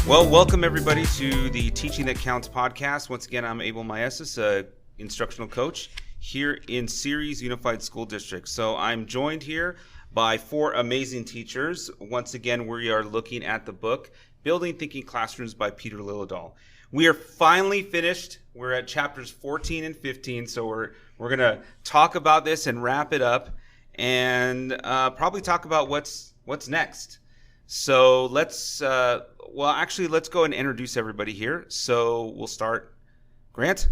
Well, welcome everybody to the Teaching That Counts podcast. Once again, I'm Abel Maestas, instructional coach here in Ceres Unified School District. So I'm joined here by four amazing teachers. Once again, we are looking at the book, Building Thinking Classrooms by Peter Liljedahl. We are finally finished. We're at chapters 14 and 15, so we're going to talk about this and wrap it up and probably talk about what's next. So let's go and introduce everybody here. So we'll start. Grant?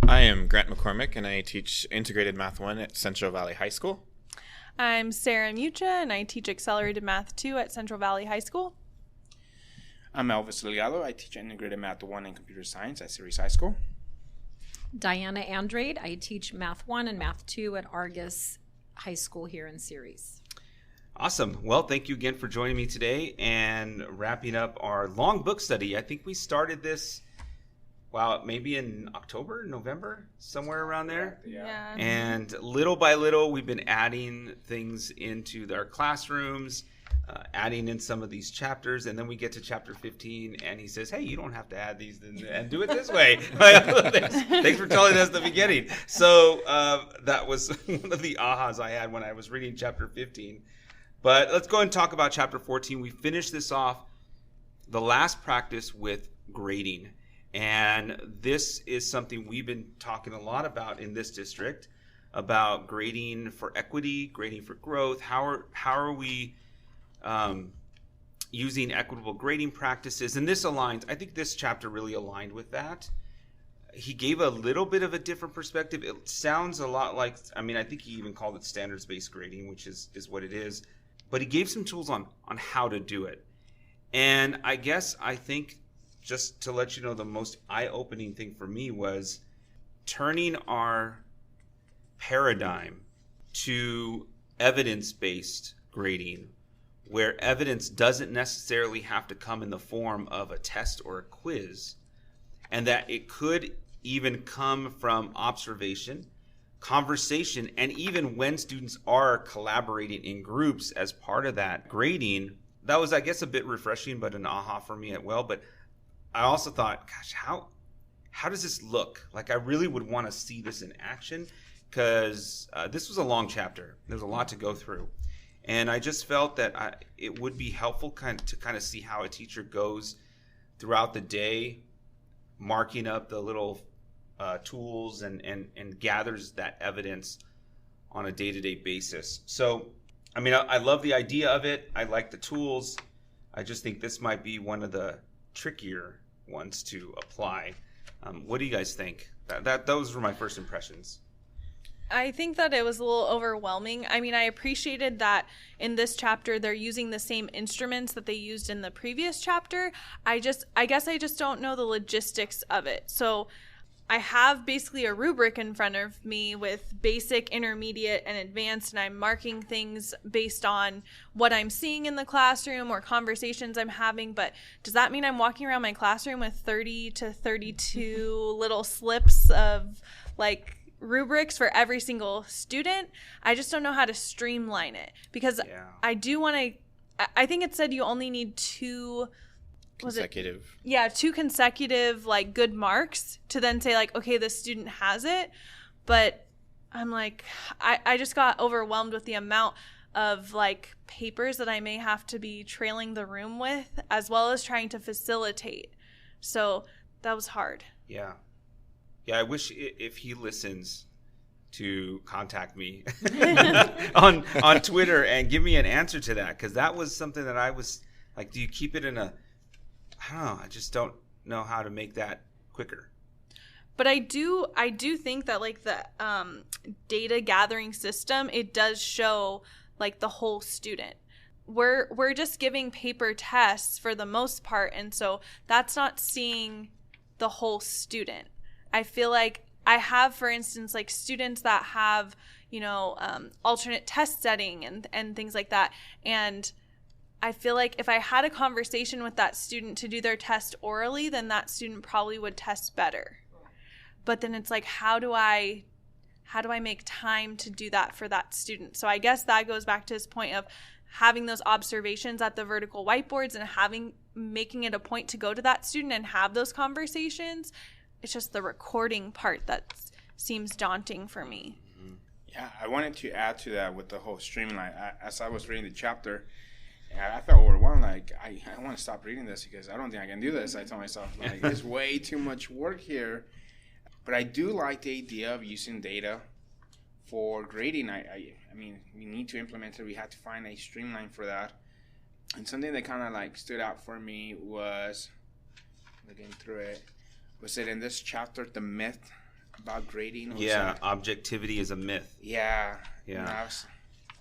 I am Grant McCormick, and I teach Integrated Math 1 at Central Valley High School. I'm Sarah Mucha, and I teach Accelerated Math 2 at Central Valley High School. I'm Elvis Liljedahl. I teach Integrated Math 1 and Computer Science at Ceres High School. Diana Andrade. I teach Math 1 and Math 2 at Argus High School here in Ceres. Awesome. Well, thank you again for joining me today and wrapping up our long book study. I think we started this, maybe in October, November, somewhere around there. Yeah. And little by little, we've been adding things into our classrooms, adding in some of these chapters, and then we get to chapter 15, and he says, hey, you don't have to add these and do it this way. Thanks for telling us at the beginning. So that was one of the ahas I had when I was reading chapter 15. But let's go ahead and talk about chapter 14. We finished this off, the last practice, with grading. And this is something we've been talking a lot about in this district, about grading for equity, grading for growth. How are we using equitable grading practices? And this aligns, I think this chapter really aligned with that. He gave a little bit of a different perspective. It sounds a lot like, I think he even called it standards-based grading, which is what it is. But he gave some tools on how to do it. And I think, just to let you know, the most eye-opening thing for me was turning our paradigm to evidence-based grading, where evidence doesn't necessarily have to come in the form of a test or a quiz, and that it could even come from observation, conversation, and even when students are collaborating in groups as part of that grading. That was, I guess, a bit refreshing, but an aha for me as well. But I also thought, gosh, how does this look? Like, I really would want to see this in action, because this was a long chapter. There's a lot to go through. And I just felt that it would be helpful to see how a teacher goes throughout the day, marking up the little tools and gathers that evidence on a day-to-day basis. So, I love the idea of it. I like the tools. I just think this might be one of the trickier ones to apply. What do you guys think? Those were my first impressions. I think that it was a little overwhelming. I appreciated that in this chapter they're using the same instruments that they used in the previous chapter. I guess I just don't know the logistics of it. So I have basically a rubric in front of me with basic, intermediate, and advanced, and I'm marking things based on what I'm seeing in the classroom or conversations I'm having. But does that mean I'm walking around my classroom with 30 to 32 little slips of rubrics for every single student? I just don't know how to streamline it, because I do want to. I think it said you only need two consecutive good marks to then say okay, this student has it. But I'm I just got overwhelmed with the amount of papers that I may have to be trailing the room with, as well as trying to facilitate. So that was hard. Yeah, I wish if he listens to contact me on Twitter and give me an answer to that, because that was something that I was do you keep it in a, I don't know, I just don't know how to make that quicker. But I do think that the data gathering system, it does show the whole student. We're just giving paper tests for the most part, and so that's not seeing the whole student. I feel like I have, for instance, students that have, alternate test setting and things like that. And I feel like if I had a conversation with that student to do their test orally, then that student probably would test better. But then it's how do I make time to do that for that student? So I guess that goes back to his point of having those observations at the vertical whiteboards and making it a point to go to that student and have those conversations. It's just the recording part that seems daunting for me. Yeah, I wanted to add to that with the whole streamline. As I was reading the chapter, I felt overwhelmed. Like, I want to stop reading this because I don't think I can do this. I told myself, like, there's way too much work here. But I do like the idea of using data for grading. I mean, we need to implement it. We had to find a streamline for that. And something that kind of like stood out for me was, looking through it, was it in this chapter, the myth about grading? Yeah, objectivity is a myth. Yeah. Yeah.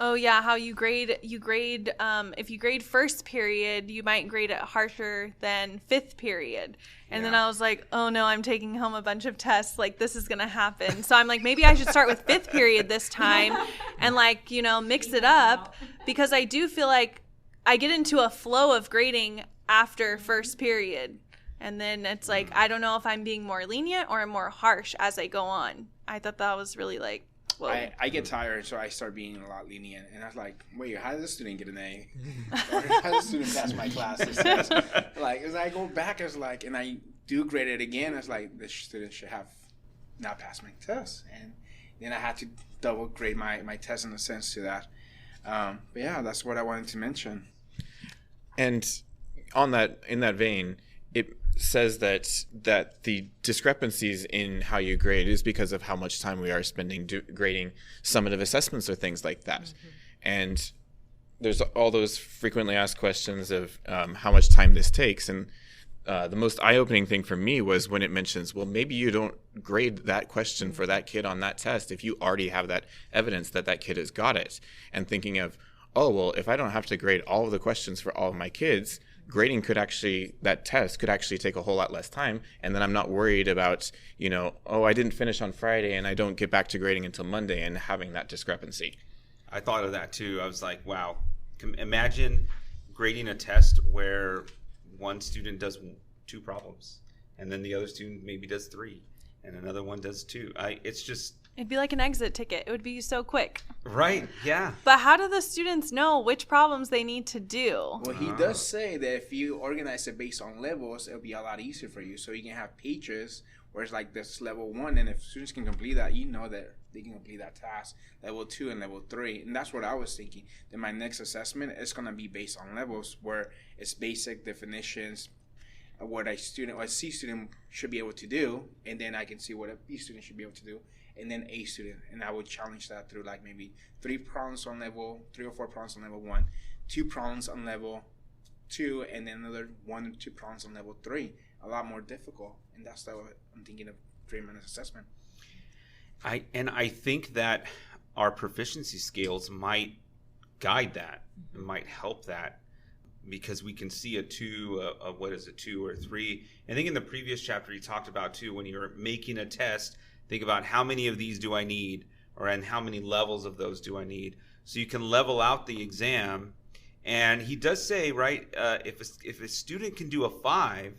Oh yeah, how you grade if you grade first period, you might grade it harsher than fifth period. And then I was like, oh no, I'm taking home a bunch of tests, like this is gonna happen. So I'm like, maybe I should start with fifth period this time and like, mix it up, because I do feel like I get into a flow of grading after first period. And then it's like, I don't know if I'm being more lenient or more harsh as I go on. I thought that was really like, whoa. I get tired, so I start being a lot lenient. And I was like, wait, how did this student get an A? Or how did the student pass my class? Like, as I go back, it's like, and I do grade it again, it's like, this student should have not passed my test. And then I had to double grade my test in a sense to that. But yeah, that's what I wanted to mention. And in that vein, it says that the discrepancies in how you grade is because of how much time we are spending grading summative assessments or things like that. Mm-hmm. And there's all those frequently asked questions of how much time this takes. And the most eye-opening thing for me was when it mentions, well, maybe you don't grade that question for that kid on that test if you already have that evidence that kid has got it. And thinking of, oh, well, if I don't have to grade all of the questions for all of my kids, grading that test could actually take a whole lot less time. And then I'm not worried about, I didn't finish on Friday and I don't get back to grading until Monday and having that discrepancy. I thought of that too. I was like, wow, imagine grading a test where one student does 2 problems and then the other student maybe does 3 and another one does 2. It'd be like an exit ticket. It would be so quick. Right, yeah. But how do the students know which problems they need to do? Well, he does say that if you organize it based on levels, it'll be a lot easier for you. So you can have pages where it's like this level 1, and if students can complete that, that they can complete that task. Level 2 and level 3. And that's what I was thinking. Then my next assessment is going to be based on levels, where it's basic definitions, what a C student should be able to do, and then I can see what a B student should be able to do, and then A student. And I would challenge that through like maybe 3 problems on level 3 or 4 problems on level 1, 2 problems on level 2, and then another 1 or 2 problems on level 3. A lot more difficult. And that's what I'm thinking of Freeman assessment. I think that our proficiency scales might guide that, and might help that, because we can see a 2, what is a 2 or 3. I think in the previous chapter you talked about too, when you're making a test, think about how many of these do I need, and how many levels of those do I need. So you can level out the exam. And he does say, right, if a student can do a 5,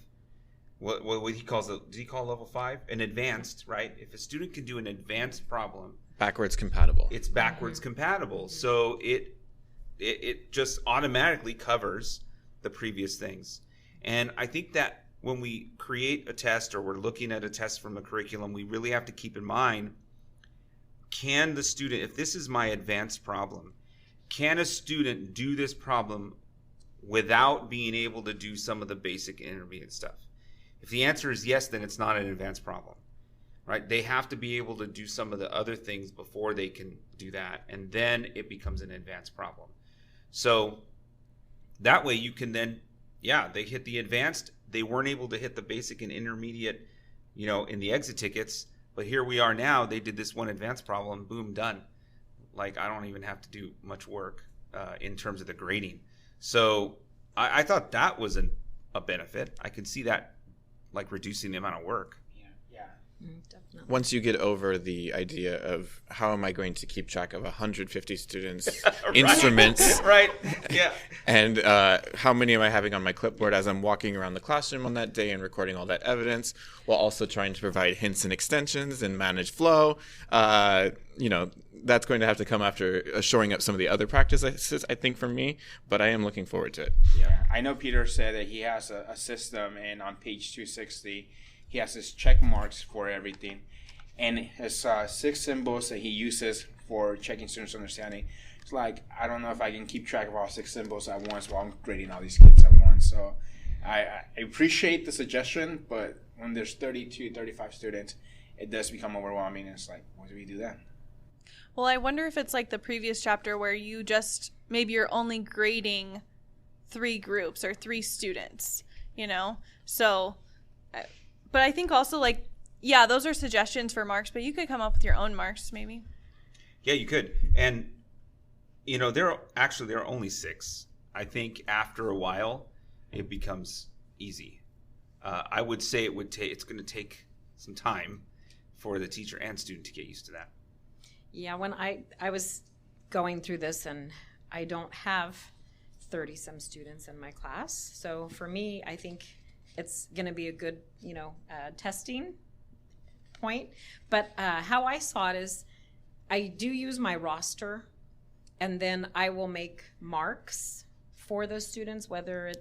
what he calls does he call level 5? An advanced, right? If a student can do an advanced problem, backwards compatible. It's backwards compatible. So it just automatically covers the previous things. And I think that when we create a test, or we're looking at a test from a curriculum, we really have to keep in mind, can the student, if this is my advanced problem, can a student do this problem without being able to do some of the basic intermediate stuff? If the answer is yes, then it's not an advanced problem, right? They have to be able to do some of the other things before they can do that, and then it becomes an advanced problem. So that way you can then, they hit the advanced. They weren't able to hit the basic and intermediate, in the exit tickets. But here we are now. They did this one advanced problem. Boom, done. Like, I don't even have to do much work in terms of the grading. So I thought that was a benefit. I could see that, like, reducing the amount of work. Definitely. Once you get over the idea of how am I going to keep track of 150 students' instruments, right? Yeah. And how many am I having on my clipboard as I'm walking around the classroom on that day and recording all that evidence, while also trying to provide hints and extensions and manage flow. that's going to have to come after shoring up some of the other practices, I think, for me. But I am looking forward to it. Yeah, I know Peter said that he has a system, and on page 260, he has his check marks for everything, and his 6 symbols that he uses for checking students' understanding. It's like, I don't know if I can keep track of all 6 symbols at once while I'm grading all these kids at once. So I appreciate the suggestion, but when there's 32, 35 students, it does become overwhelming. And it's like, what do we do then? Well, I wonder if it's like the previous chapter where maybe you're only grading 3 groups or 3 students, So, but I think also yeah, those are suggestions for marks, but you could come up with your own marks maybe. Yeah, you could. And, there are only 6. I think after a while, it becomes easy. I would say it's going to take some time for the teacher and student to get used to that. Yeah, when I was going through this, and I don't have 30-some students in my class. So for me, I think it's going to be a good, testing point. But how I saw it is I do use my roster, and then I will make marks for those students, I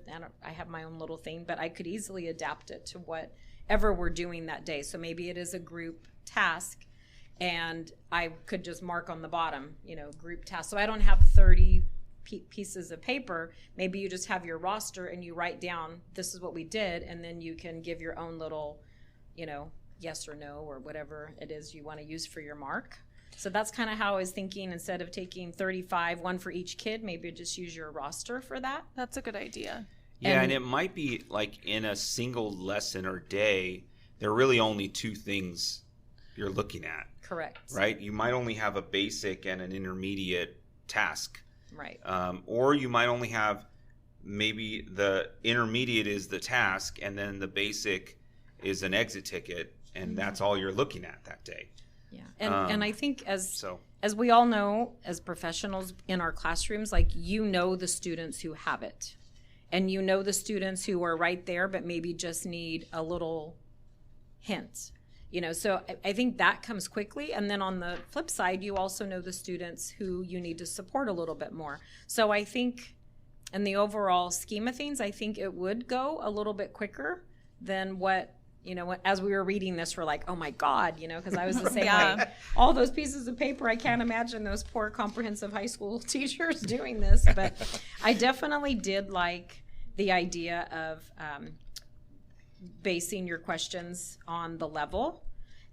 have my own little thing, but I could easily adapt it to whatever we're doing that day. So maybe it is a group task, and I could just mark on the bottom, group task. So I don't have 30 pieces of paper. Maybe you just have your roster and you write down, this is what we did, and then you can give your own little, yes or no, or whatever it is you want to use for your mark. So that's kind of how I was thinking. Instead of taking 35, one for each kid, maybe just use your roster for that. That's a good idea. Yeah, and it might be like in a single lesson or day, there are really only 2 things you're looking at. Correct. Right? You might only have a basic and an intermediate task. Right. Or you might only have maybe the intermediate is the task, and then the basic is an exit ticket, and that's all you're looking at that day. Yeah, and I think as we all know, as professionals in our classrooms, the students who have it, and the students who are right there, but maybe just need a little hint, So I think that comes quickly, and then on the flip side, you also know the students who you need to support a little bit more. So I think, in the overall scheme of things, I think it would go a little bit quicker than what. As we were reading this, we're like, oh my God, because I was the same way. All those pieces of paper, I can't imagine those poor comprehensive high school teachers doing this. But I definitely did like the idea of basing your questions on the level.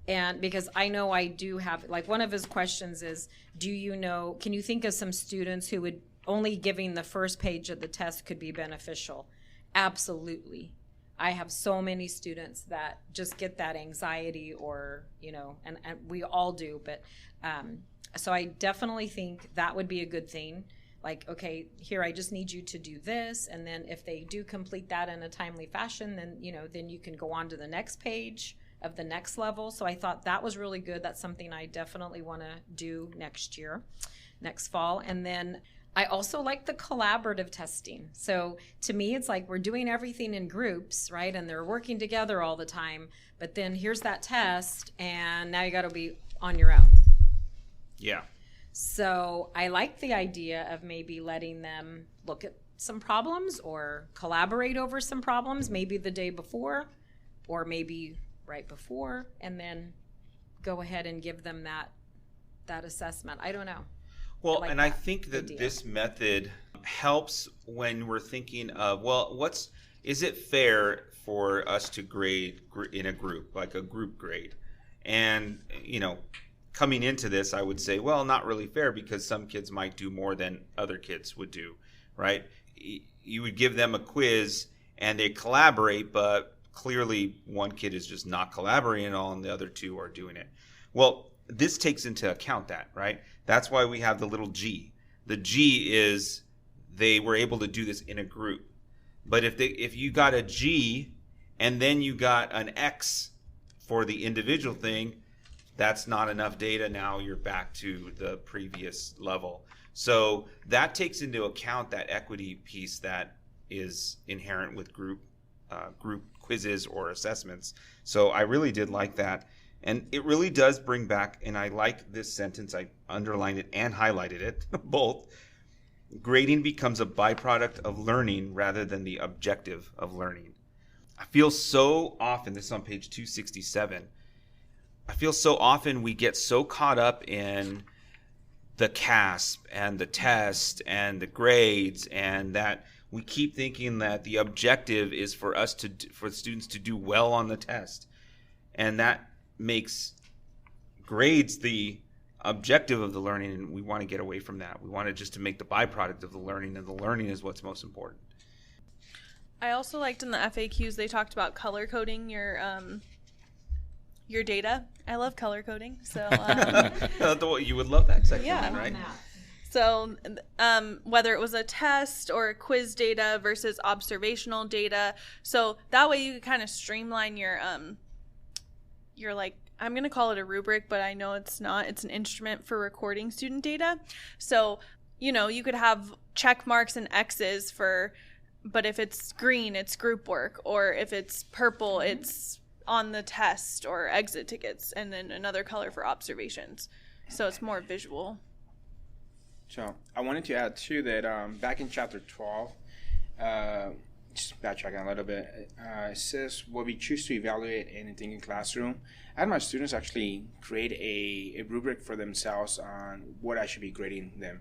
And because I know I do have, one of his questions is, can you think of some students who would only giving the first page of the test could be beneficial? Absolutely. I have so many students that just get that anxiety and we all do. But so I definitely think that would be a good thing. Okay, here, I just need you to do this. And then if they do complete that in a timely fashion, then, then you can go on to the next page of the next level. So I thought that was really good. That's something I definitely want to do next fall. And then I also like the collaborative testing. So to me, it's like we're doing everything in groups, right? And they're working together all the time. But then here's that test, and now you got to be on your own. Yeah. So I like the idea of maybe letting them look at some problems or collaborate over some problems, maybe the day before or maybe right before, and then go ahead and give them that assessment. I don't know. Well, I think that this method helps when we're thinking of, is it fair for us to grade in a group, like a group grade? And, coming into this, I would say, well, not really fair because some kids might do more than other kids would do, right? You would give them a quiz and they collaborate, but clearly one kid is just not collaborating at all and the other 2 are doing it. Well, this takes into account that, right? That's why we have the little G. The G is they were able to do this in a group. But if you got a G and then you got an X for the individual thing, that's not enough data. Now you're back to the previous level. So that takes into account that equity piece that is inherent with group quizzes or assessments. So I really did like that. And it really does bring back, and I like this sentence, I underlined it and highlighted it, both. Grading becomes a byproduct of learning rather than the objective of learning. I feel so often, this is on page 267, I feel so often we get so caught up in the CASP and the test and the grades, and that we keep thinking that the objective is for students to do well on the test. And that makes grades the objective of the learning, and we want to get away from that. We want it just to make the byproduct of the learning, and the learning is what's most important. I also liked in the FAQs they talked about color coding your data. I love color coding, so you would love that section, Yeah. right? so whether it was a test or quiz data versus observational data, so that way you could kind of streamline your like, I'm going to call it a rubric, but I know it's not. It's an instrument for recording student data. So, you could have check marks and X's but if it's green, it's group work, or if it's purple, it's on the test or exit tickets, and then another color for observations. So it's more visual. So I wanted to add too that back in chapter 12, just backtracking a little bit, it says what we choose to evaluate anything in classroom. I had my students actually create a rubric for themselves on what I should be grading them.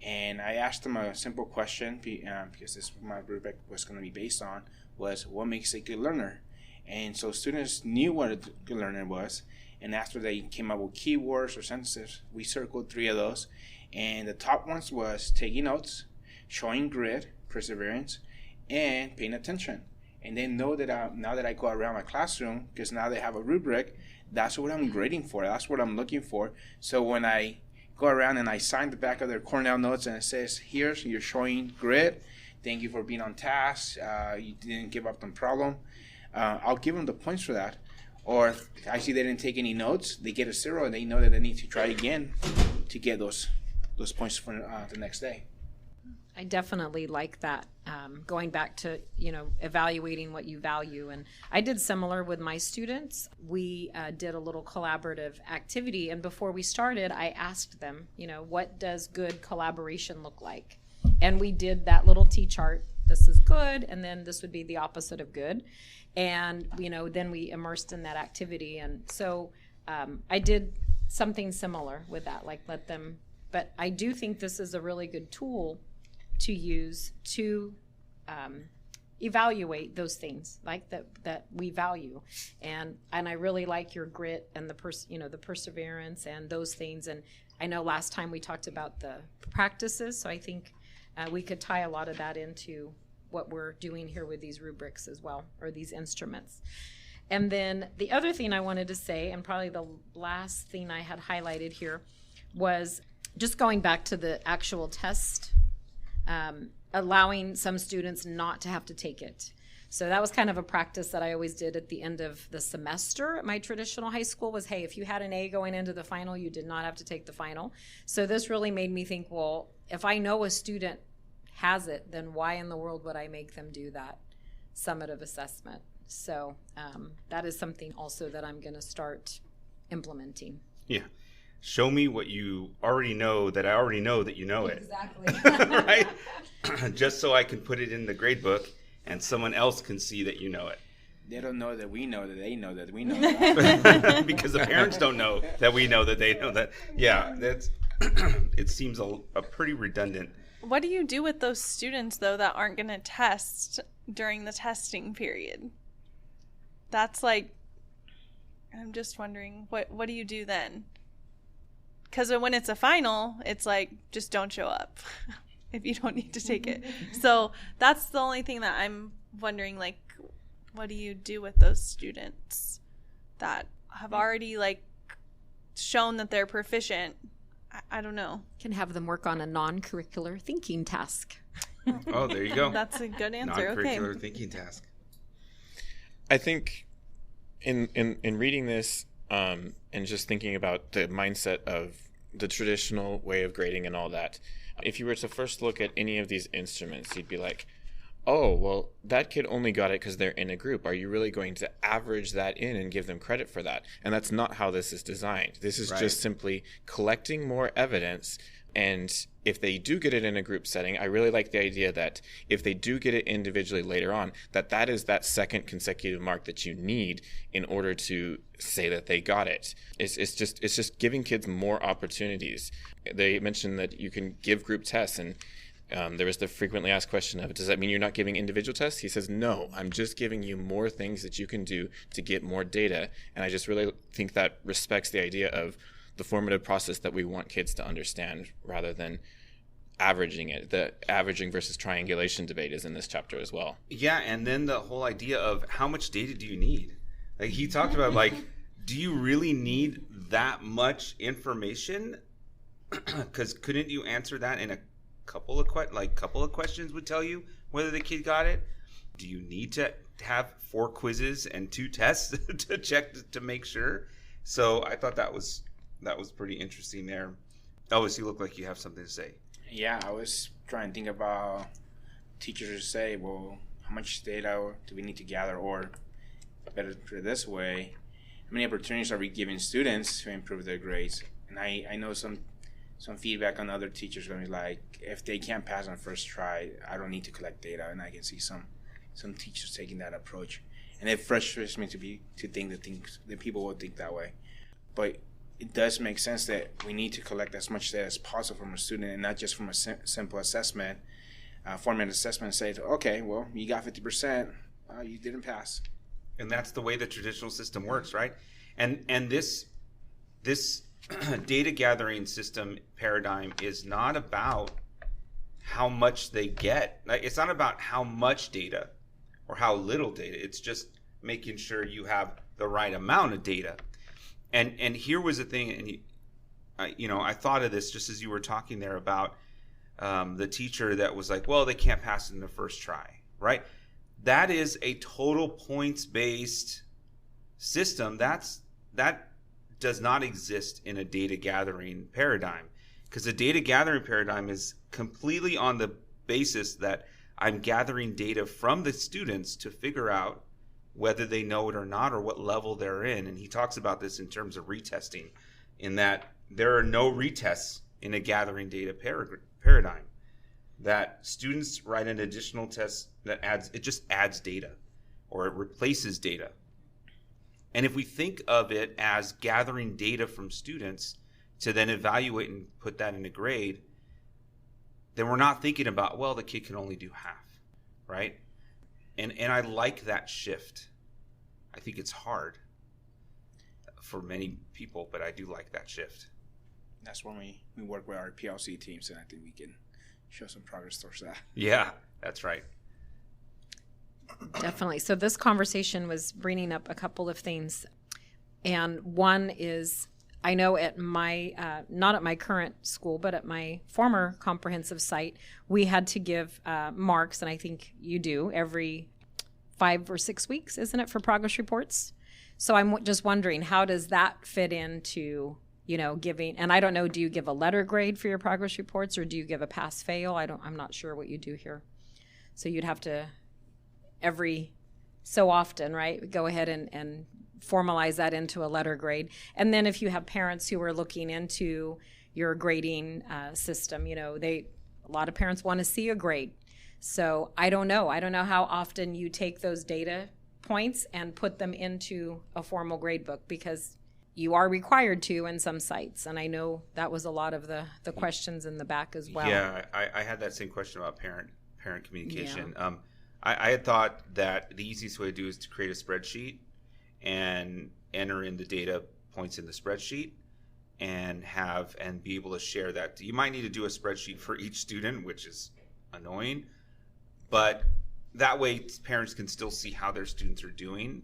And I asked them a simple question, because this my rubric was going to be based on, was what makes a good learner? And so students knew what a good learner was, and after they came up with keywords or sentences, we circled 3 of those. And the top ones was taking notes, showing grit, perseverance, and paying attention. And they know that now that I go around my classroom, because now they have a rubric, that's what I'm grading for. That's what I'm looking for. So when I go around and I sign the back of their Cornell notes and it says, here, you're showing grit. Thank you for being on task. You didn't give up on problem. I'll give them the points for that. Or if I see they didn't take any notes, they get a 0, and they know that they need to try again to get those points for the next day. I definitely like that, going back to, evaluating what you value. And I did similar with my students. We did a little collaborative activity. And before we started, I asked them, what does good collaboration look like? And we did that little T-chart. This is good, and then this would be the opposite of good. And, then we immersed in that activity. And so I did something similar with that, like let them, but I do think this is a really good tool to use to evaluate those things like that we value, and I really like your grit and the perseverance and those things. And I know last time we talked about the practices, so I think we could tie a lot of that into what we're doing here with these rubrics as well, or these instruments. And then the other thing I wanted to say, and probably the last thing I had highlighted here, was just going back to the actual test, allowing some students not to have to take it. So that was kind of a practice that I always did at the end of the semester at my traditional high school was, hey, if you had an A going into the final, you did not have to take the final. So this really made me think, well, if I know a student has it, then why in the world would I make them do that summative assessment? So that is something also that I'm going to start implementing. Yeah. Show me what you already know that I already know that you know it. Exactly. Right? Just so I can put it in the grade book and someone else can see that you know it. They don't know that we know that they know that we know that. Because the parents don't know that we know that they know that. Yeah, that's it seems a pretty redundant. What do you do with those students, though, that aren't going to test during the testing period? That's like, I'm just wondering, what do you do then? Because when it's a final, it's like, just don't show up if you don't need to take it. So that's the only thing that I'm wondering, like, what do you do with those students that have already, like, shown that they're proficient? I don't know. Can have them work on a non-curricular thinking task. Oh, there you go. That's a good answer. Okay. Non-curricular thinking task. I think in reading this and just thinking about the mindset of the traditional way of grading and all that, if you were to first look at any of these instruments, you'd be like, oh, well, that kid only got it because they're in a group. Are you really going to average that in and give them credit for that? And that's not how this is designed. This is just simply collecting more evidence. And if they do get it in a group setting, I really like the idea that if they do get it individually later on, that is that second consecutive mark that you need in order to say that they got it. It's just giving kids more opportunities. They mentioned that you can give group tests, and there was the frequently asked question of, does that mean you're not giving individual tests? He says, no, I'm just giving you more things that you can do to get more data. And I just really think that respects the idea of the formative process that we want kids to understand, rather than averaging it. The averaging versus triangulation debate is in this chapter as well. Yeah, and then the whole idea of how much data do you need? Like he talked about, like, do you really need that much information? Because couldn't you answer that in a couple of questions would tell you whether the kid got it? Do you need to have 4 quizzes and 2 tests to check to make sure? So I thought that was pretty interesting there. Elvis, you look like you have something to say. Yeah, I was trying to think about teachers to say, well, how much data do we need to gather, or better put it this way, how many opportunities are we giving students to improve their grades? And I know some feedback on other teachers going to be like, if they can't pass on first try, I don't need to collect data. And I can see some teachers taking that approach, and it frustrates me to think that people will think that way. But it does make sense that we need to collect as much data as possible from a student, and not just from a simple assessment, formative assessment, and say, okay, well, you got 50%, you didn't pass. And that's the way the traditional system works, right? And this data gathering system paradigm is not about how much they get. Like, it's not about how much data or how little data. It's just making sure you have the right amount of data. And here was the thing, and I thought of this just as you were talking there about the teacher that was like, well, they can't pass it in the first try, right? That is a total points-based system. That does not exist in a data gathering paradigm, because the data gathering paradigm is completely on the basis that I'm gathering data from the students to figure out whether they know it or not, or what level they're in. And he talks about this in terms of retesting, in that there are no retests in a gathering data paradigm. That students write an additional test it just adds data, or it replaces data. And if we think of it as gathering data from students to then evaluate and put that in a grade, then we're not thinking about, well, the kid can only do half, right? And I like that shift. I think it's hard for many people, but I do like that shift. That's when we work with our PLC teams, and I think we can show some progress towards that. Yeah, that's right. Definitely. So this conversation was bringing up a couple of things. And one is, I know at my, not at my current school, but at my former comprehensive site, we had to give marks, and I think you do, every 5 or 6 weeks, isn't it, for progress reports? So I'm just wondering, how does that fit into, giving, and I don't know, do you give a letter grade for your progress reports, or do you give a pass-fail? I'm not sure what you do here. So you'd have to, every so often, right, go ahead and formalize that into a letter grade. And then if you have parents who are looking into your grading system, a lot of parents want to see a grade. So I don't know how often you take those data points and put them into a formal grade book, because you are required to in some sites. And I know that was a lot of the questions in the back as well. Yeah, I had that same question about parent communication. Yeah. I had thought that the easiest way to do is to create a spreadsheet and enter in the data points in the spreadsheet and be able to share that. You might need to do a spreadsheet for each student, which is annoying, but that way parents can still see how their students are doing,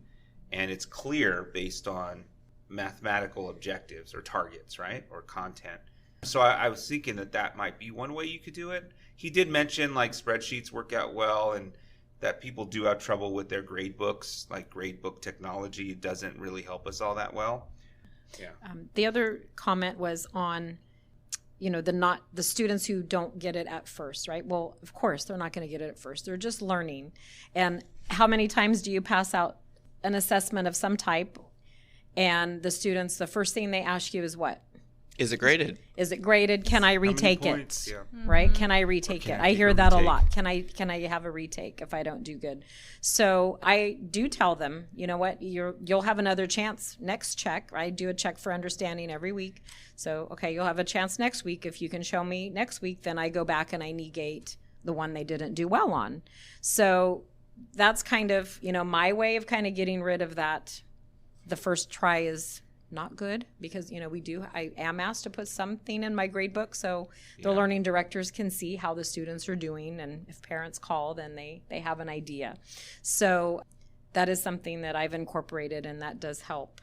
and it's clear based on mathematical objectives or targets, right, or content. So I was thinking that might be one way you could do it. He did mention like spreadsheets work out well, and that people do have trouble with their grade books. Like grade book technology doesn't really help us all that well. Yeah. The other comment was on the students who don't get it at first, right? Well, of course they're not going to get it at first. They're just learning. And how many times do you pass out an assessment of some type and the students, the first thing they ask you is what? Is it graded? Is it graded? Can I retake points? it? Yeah. Right? Can I retake can it? I I take hear a that a retake? lot. Can I have a retake if I don't do good? So I do tell them, you know what, you'll have another chance next check. I do a check for understanding every week. So, okay, you'll have a chance next week. If you can show me next week, then I go back and I negate the one they didn't do well on. So that's kind of, my way of kind of getting rid of that. The first try is not good because, I am asked to put something in my grade book so the learning directors can see how the students are doing. And if parents call, then they have an idea. So that is something that I've incorporated and that does help.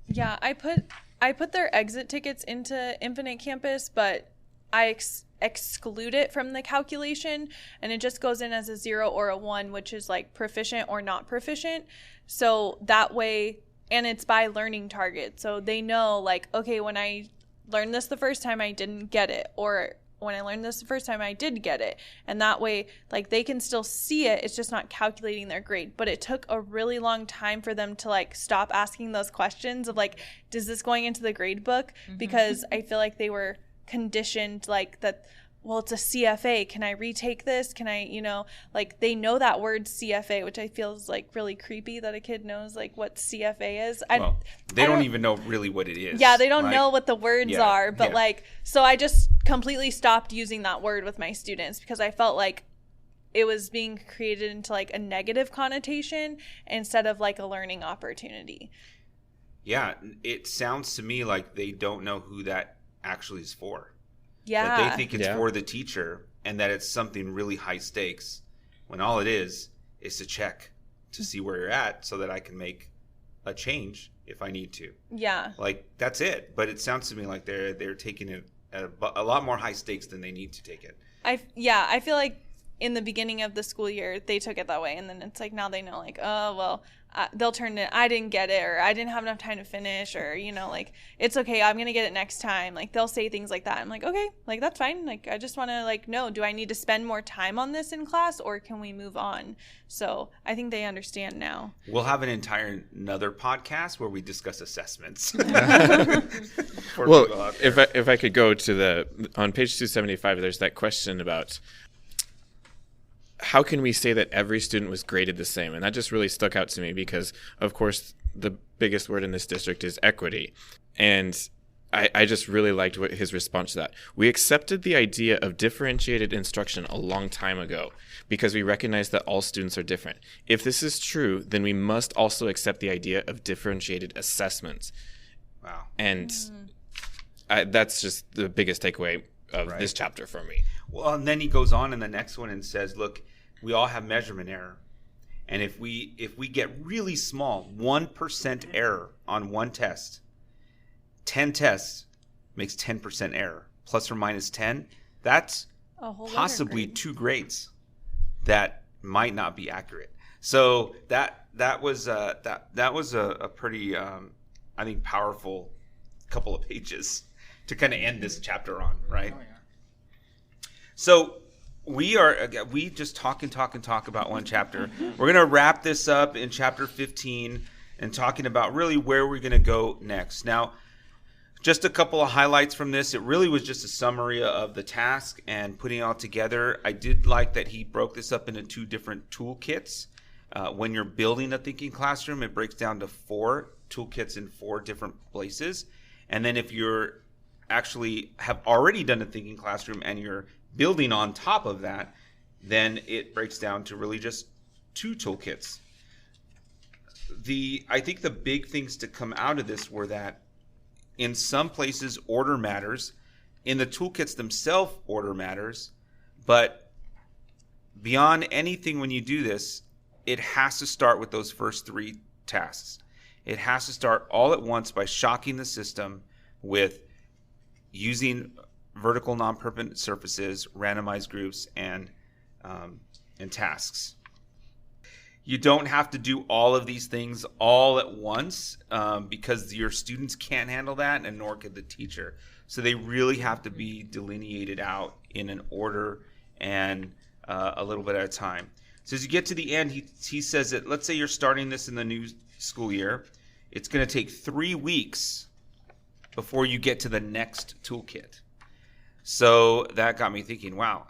Yeah, I put their exit tickets into Infinite Campus, but I exclude it from the calculation, and it just goes in as a 0 or a 1, which is like proficient or not proficient. So that way, and it's by learning target. So they know, like, okay, when I learned this the first time, I didn't get it, or when I learned this the first time, I did get it. And that way, like, they can still see it. It's just not calculating their grade. But it took a really long time for them to, like, stop asking those questions of, like, is this going into the grade book? Mm-hmm. Because I feel like they were conditioned, like, that, well, it's a CFA. Can I retake this? Can I, like, they know that word CFA, which I feel is, like, really creepy that a kid knows, like, what CFA is. They don't even know really what it is. Yeah, they don't know what the words are. But, like, so I just completely stopped using that word with my students because I felt like it was being created into, like, a negative connotation instead of, like, a learning opportunity. Yeah, it sounds to me like they don't know who that actually is for. Yeah. That they think it's for the teacher and that it's something really high stakes when all it is to check to see where you're at so that I can make a change if I need to. Yeah. Like, that's it. But it sounds to me like they're taking it at a lot more high stakes than they need to take it. I feel like in the beginning of the school year, they took it that way. And then it's like, now they know, like, oh, well, they'll turn it, I didn't get it, or I didn't have enough time to finish, or, like, it's okay, I'm going to get it next time. Like, they'll say things like that. I'm like, okay, like, that's fine. Like, I just want to, like, know, do I need to spend more time on this in class, or can we move on? So I think they understand now. We'll have another podcast where we discuss assessments. Well, if I could go to on page 275, there's that question about how can we say that every student was graded the same? And that just really stuck out to me because, of course, the biggest word in this district is equity. And I just really liked his response to that. We accepted the idea of differentiated instruction a long time ago because we recognize that all students are different. If this is true, then we must also accept the idea of differentiated assessments. Wow. And that's just the biggest takeaway of this chapter for me. Well, and then he goes on in the next one and says, look, we all have measurement error. And if we get really small, 1% error on one test, 10 tests makes 10% error. Plus or minus 10, that's possibly 2 grades that might not be accurate. So that was a pretty I think powerful couple of pages to kind of end this chapter on, right? Oh, yeah. So we just talk about one chapter. We're going to wrap this up in chapter 15 and talking about really where we're going to go next. Now, just a couple of highlights from this. It really was just a summary of the task and putting it all together. I did like that he broke this up into 2 different toolkits. When you're building a thinking classroom, it breaks down to 4 toolkits in 4 different places. And then if you're actually have already done a thinking classroom and you're building on top of that, then it breaks down to really just 2 toolkits. I think the big things to come out of this were that in some places order matters. In the toolkits themselves, order matters. But beyond anything, when you do this, it has to start with those first 3 tasks. It has to start all at once by shocking the system with using vertical non-permanent surfaces, randomized groups, and tasks. You don't have to do all of these things all at once because your students can't handle that, and nor could the teacher. So they really have to be delineated out in an order and a little bit at a time. So as you get to the end, he says that, let's say you're starting this in the new school year. It's going to take 3 weeks before you get to the next toolkit. So that got me thinking, wow,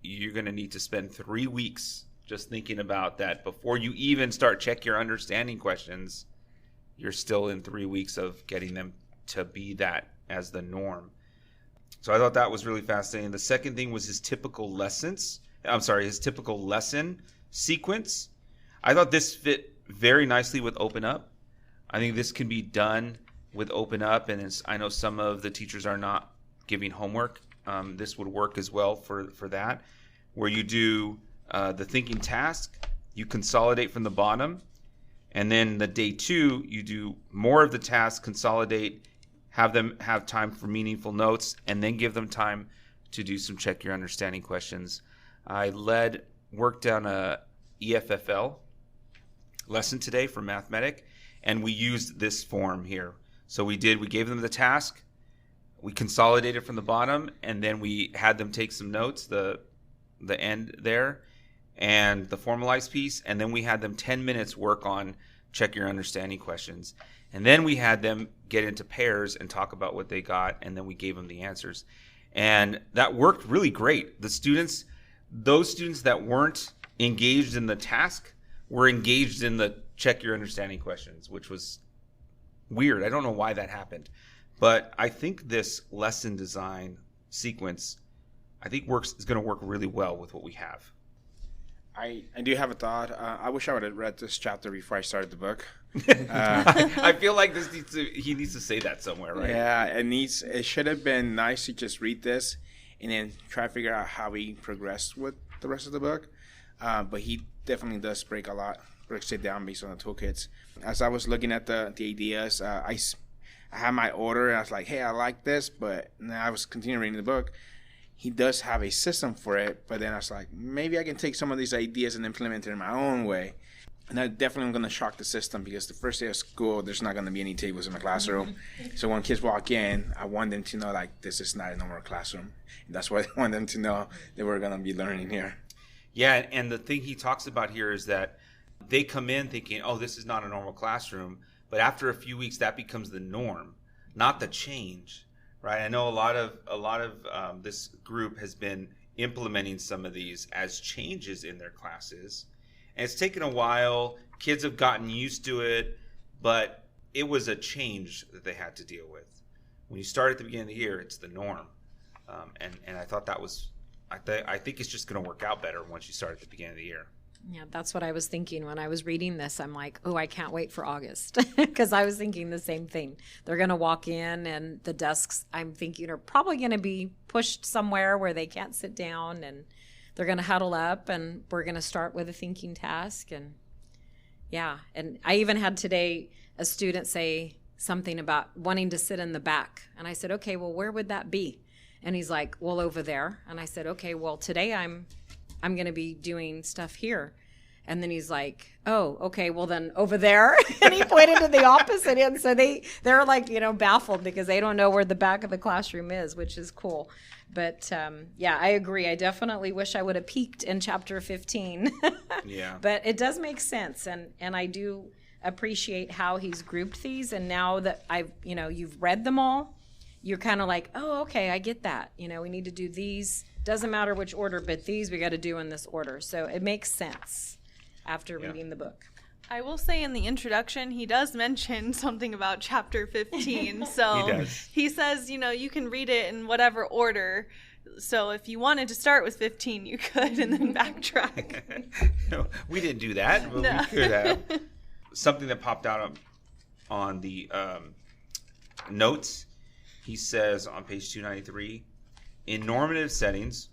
you're going to need to spend 3 weeks just thinking about that before you even start check your understanding questions. You're still in 3 weeks of getting them to be that as the norm. So I thought that was really fascinating. The second thing was his typical lesson sequence. I thought this fit very nicely with Open Up. I think this can be done with Open Up, and I know some of the teachers are not giving homework. This would work as well for that, where you do the thinking task, you consolidate from the bottom, and then the day 2, you do more of the task, consolidate, have them have time for meaningful notes, and then give them time to do some check your understanding questions. I worked on a EFFL lesson today for mathematic, and we used this form here. So we gave them the task, we consolidated from the bottom, and then we had them take some notes, the end there, and the formalized piece, and then we had them 10 minutes work on check your understanding questions. And then we had them get into pairs and talk about what they got, and then we gave them the answers. And that worked really great. Those students that weren't engaged in the task were engaged in the check your understanding questions, which was weird. I don't know why that happened. But I think this lesson design sequence, I think is going to work really well with what we have. I do have a thought. I wish I would have read this chapter before I started the book. I feel like he needs to say that somewhere, right? Yeah, it should have been nice to just read this and then try to figure out how we progress with the rest of the book. But he definitely does breaks it down based on the toolkits. As I was looking at the ideas, I had my order, and I was like, hey, I like this, but then I was continuing reading the book. He does have a system for it, but then I was like, maybe I can take some of these ideas and implement it in my own way. And I definitely am going to shock the system, because the first day of school, there's not going to be any tables in my classroom. So when kids walk in, I want them to know, like, this is not a normal classroom. And that's why I want them to know that we're going to be learning here. Yeah, and the thing he talks about here is that they come in thinking, oh, this is not a normal classroom. But after a few weeks, that becomes the norm, not the change. Right, I know a lot of this group has been implementing some of these as changes in their classes, and it's taken a while. Kids have gotten used to it, but it was a change that they had to deal with. When you start at the beginning of the year, it's the norm, and I thought that was, I think it's just going to work out better once you start at the beginning of the year. Yeah, that's what I was thinking when I was reading this. I'm like, oh, I can't wait for August, because I was thinking the same thing. They're going to walk in, and the desks, I'm thinking, are probably going to be pushed somewhere where they can't sit down, and they're going to huddle up, and we're going to start with a thinking task. And yeah, and I even had today a student say something about wanting to sit in the back. And I said, okay, well, where would that be? And he's like, well, over there. And I said, okay, well, today I'm going to be doing stuff here. And then he's like, oh, okay, well then over there. And he pointed to the opposite end. So they're like, baffled, because they don't know where the back of the classroom is, which is cool. But yeah, I agree. I definitely wish I would have peeked in chapter 15. Yeah. But it does make sense. And I do appreciate how he's grouped these. And now that you've read them all, you're kind of like, oh, okay, I get that. We need to do these. Doesn't matter which order, but these we got to do in this order. So it makes sense after reading the book. I will say in the introduction, he does mention something about chapter 15. So He does. He says, you can read it in whatever order. So if you wanted to start with 15, you could, and then backtrack. No, we didn't do that, but we could have. Something that popped out on the notes, he says on page 293, in normative settings,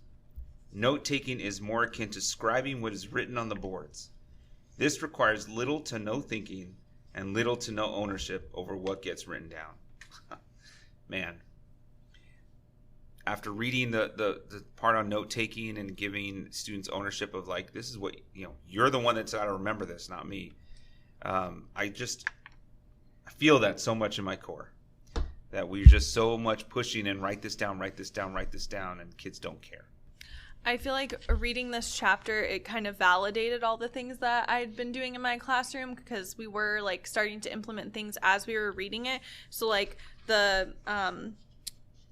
note-taking is more akin to scribing what is written on the boards. This requires little to no thinking and little to no ownership over what gets written down. Man, after reading the part on note taking and giving students ownership of like, this is what, you're the one that's got to remember this, not me. I feel that so much in my core, that we're just so much pushing and write this down, and kids don't care. I feel like reading this chapter, it kind of validated all the things that I'd been doing in my classroom, because we were like starting to implement things as we were reading it. So like the,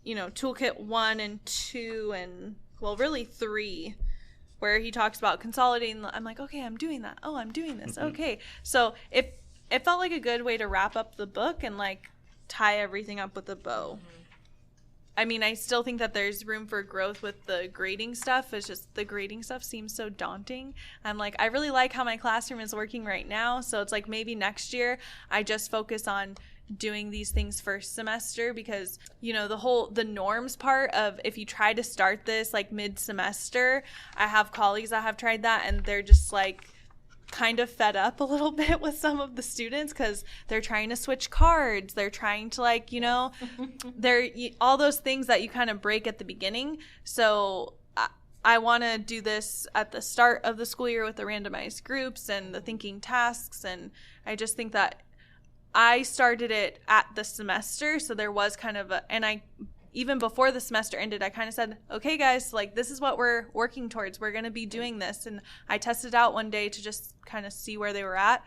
toolkit 1 and 2 and, well, really 3, where he talks about consolidating. I'm like, okay, I'm doing that. Oh, I'm doing this. Okay. So it felt like a good way to wrap up the book and like tie everything up with a bow. I mean, I still think that there's room for growth with the grading stuff. It's just the grading stuff seems so daunting. I'm like, I really like how my classroom is working right now. So it's like maybe next year I just focus on doing these things first semester, because, the norms part of if you try to start this like mid-semester, I have colleagues that have tried that and they're just like kind of fed up a little bit with some of the students, because they're trying to switch cards, they're trying to like they're all those things that you kind of break at the beginning. So I want to do this at the start of the school year with the randomized groups and the thinking tasks, and I just think that I started it at the semester, so there was kind of even before the semester ended, I kind of said, okay, guys, like, this is what we're working towards. We're going to be doing this. And I tested out one day to just kind of see where they were at.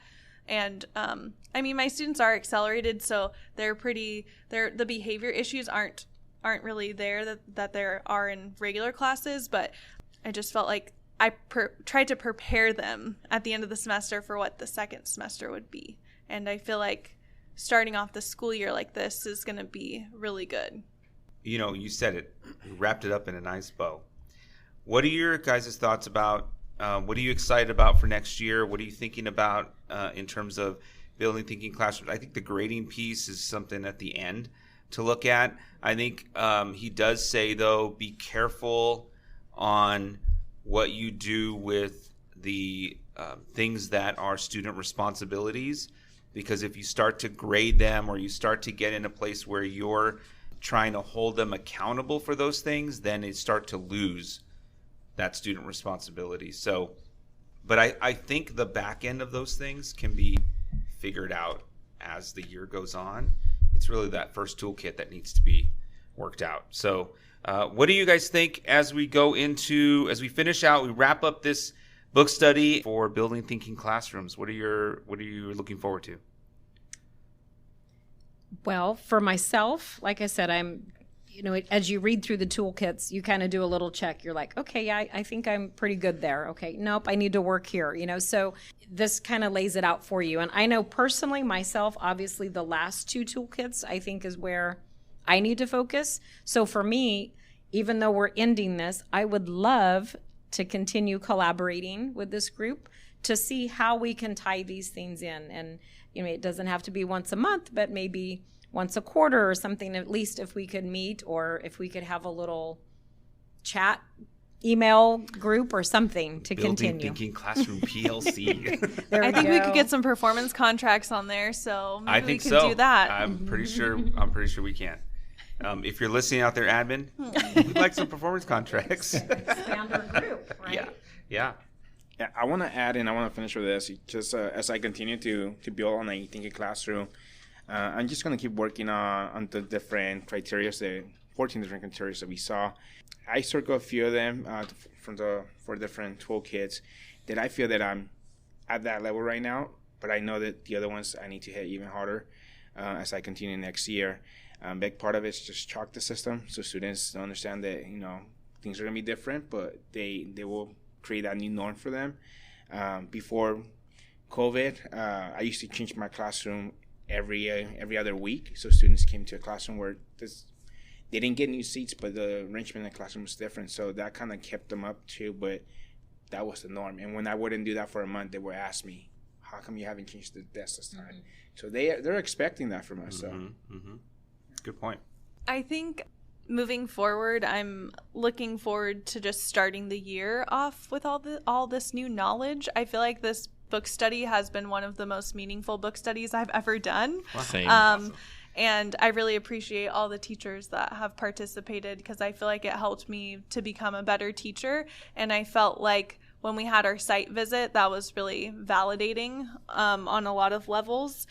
And, my students are accelerated, so the behavior issues aren't really there that there are in regular classes. But I just felt like I tried to prepare them at the end of the semester for what the second semester would be. And I feel like starting off the school year like this is going to be really good. You said it. You wrapped it up in a nice bow. What are your guys' thoughts about, what are you excited about for next year? What are you thinking about in terms of building thinking classrooms? I think the grading piece is something at the end to look at. I think he does say, though, be careful on what you do with the things that are student responsibilities, because if you start to grade them or you start to get in a place where you're trying to hold them accountable for those things, then they start to lose that student responsibility. So, but I think the back end of those things can be figured out as the year goes on. It's really that first toolkit that needs to be worked out. So what do you guys think as we finish out, we wrap up this book study for building thinking classrooms? What are you looking forward to? Well, for myself, like I said, I'm, as you read through the toolkits, you kind of do a little check. You're like, okay, yeah, I think I'm pretty good there. Okay, nope, I need to work here, So this kind of lays it out for you. And I know personally myself, obviously the last 2 toolkits, I think is where I need to focus. So for me, even though we're ending this, I would love to continue collaborating with this group to see how we can tie these things in. And it doesn't have to be once a month, but maybe once a quarter or something, at least if we could meet, or if we could have a little chat email group or something to Building continue. Thinking Classroom PLC. I think we could get some performance contracts on there, so maybe we can do that. I'm pretty sure we can. If you're listening out there, admin, we'd like some performance contracts. Expand our group, right? Yeah. Yeah, I want to add, and I want to finish with this. Just as I continue to build on a thinking classroom, I'm just going to keep working on the different criteria, the 14 different criteria that we saw. I circle a few of them for different toolkits that I feel that I'm at that level right now, but I know that the other ones I need to hit even harder as I continue next year. Big part of it is just chalk the system, so students understand that things are going to be different, but they will create that new norm for them. Before COVID, I used to change my classroom every other week, so students came to a classroom where they didn't get new seats, but the arrangement in the classroom was different, so that kind of kept them up too, but that was the norm. And when I wouldn't do that for a month, they would ask me, how come you haven't changed the desk this time? So they're expecting that from us. Good point. I think moving forward, I'm looking forward to just starting the year off with all this new knowledge. I feel like this book study has been one of the most meaningful book studies I've ever done. Same. And I really appreciate all the teachers that have participated, because I feel like it helped me to become a better teacher. And I felt like when we had our site visit, that was really validating on a lot of levels.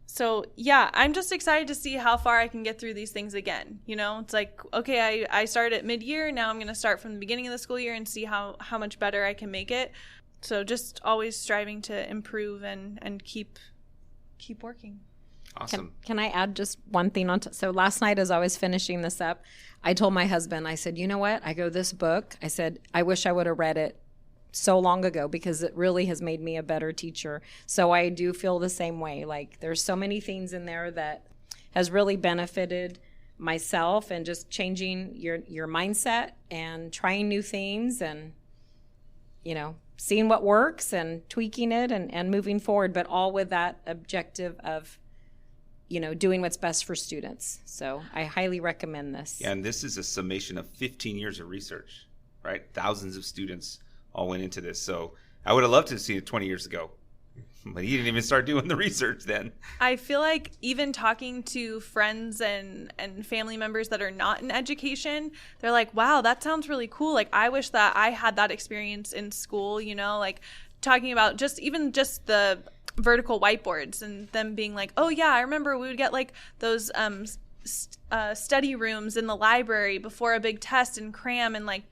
So yeah, I'm just excited to see how far I can get through these things again. You know, it's like, okay, I started at mid-year. Now I'm going to start from the beginning of the school year and see how much better I can make it. So just always striving to improve and keep working. Awesome. Can I add just one thing on? So last night, as I was finishing this up, I told my husband, I said, you know what? I go, this book, I said, I wish I would have read it so long ago, because it really has made me a better teacher. So I do feel the same way. Like, there's so many things in there that has really benefited myself, and just changing your mindset and trying new things, and, you know, seeing what works and tweaking it and moving forward, but all with that objective of, you know, doing what's best for students. So I highly recommend this. Yeah, and this is a summation of 15 years of research, right? Thousands of students all went into this. So I would have loved to see it 20 years ago, but he didn't even start doing the research then. I feel like even talking to friends and family members that are not in education, they're like, wow, that sounds really cool. Like, I wish that I had that experience in school, you know, like talking about just the vertical whiteboards, and them being like, oh yeah, I remember we would get like those study rooms in the library before a big test and cram and like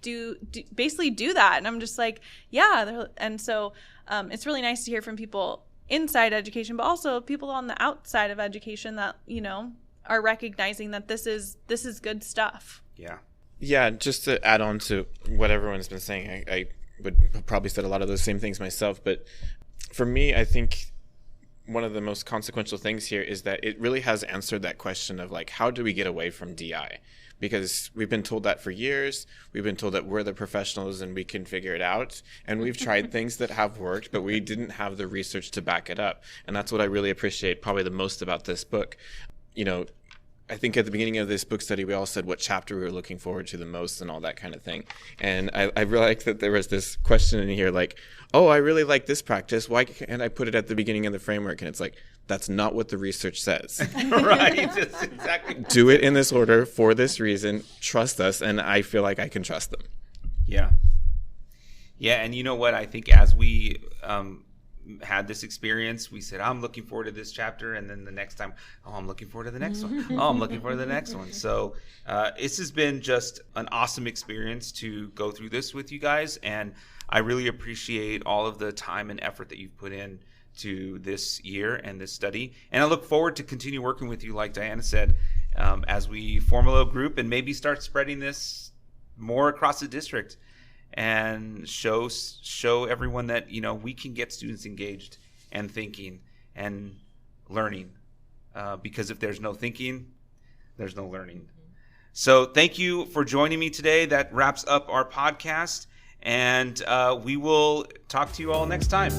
basically do that. And I'm just like, yeah. And so it's really nice to hear from people inside education, but also people on the outside of education that, you know, are recognizing that this is good stuff. Yeah. Yeah, just to add on to what everyone's been saying, I would probably said a lot of those same things myself, but for me, I think one of the most consequential things here is that it really has answered that question of like, how do we get away from DI? Because we've been told that for years. We've been told that we're the professionals and we can figure it out. And we've tried things that have worked, but we didn't have the research to back it up. And that's what I really appreciate probably the most about this book. You know, I think at the beginning of this book study, we all said what chapter we were looking forward to the most and all that kind of thing. And I really like that there was this question in here like, oh, I really like this practice. Why can't I put it at the beginning of the framework? And it's like, that's not what the research says. Right. That's exactly. Do it in this order for this reason. Trust us. And I feel like I can trust them. Yeah. Yeah. And you know what? I think as we had this experience, we said, I'm looking forward to this chapter. And then the next time, oh, I'm looking forward to the next one. Oh, I'm looking forward to the next one. So this has been just an awesome experience to go through this with you guys. And I really appreciate all of the time and effort that you've put in to this year and this study. And I look forward to continue working with you, like Diana said, as we form a little group and maybe start spreading this more across the district and show everyone that, you know, we can get students engaged and thinking and learning. Because if there's no thinking, there's no learning. So thank you for joining me today. That wraps up our podcast. And we will talk to you all next time.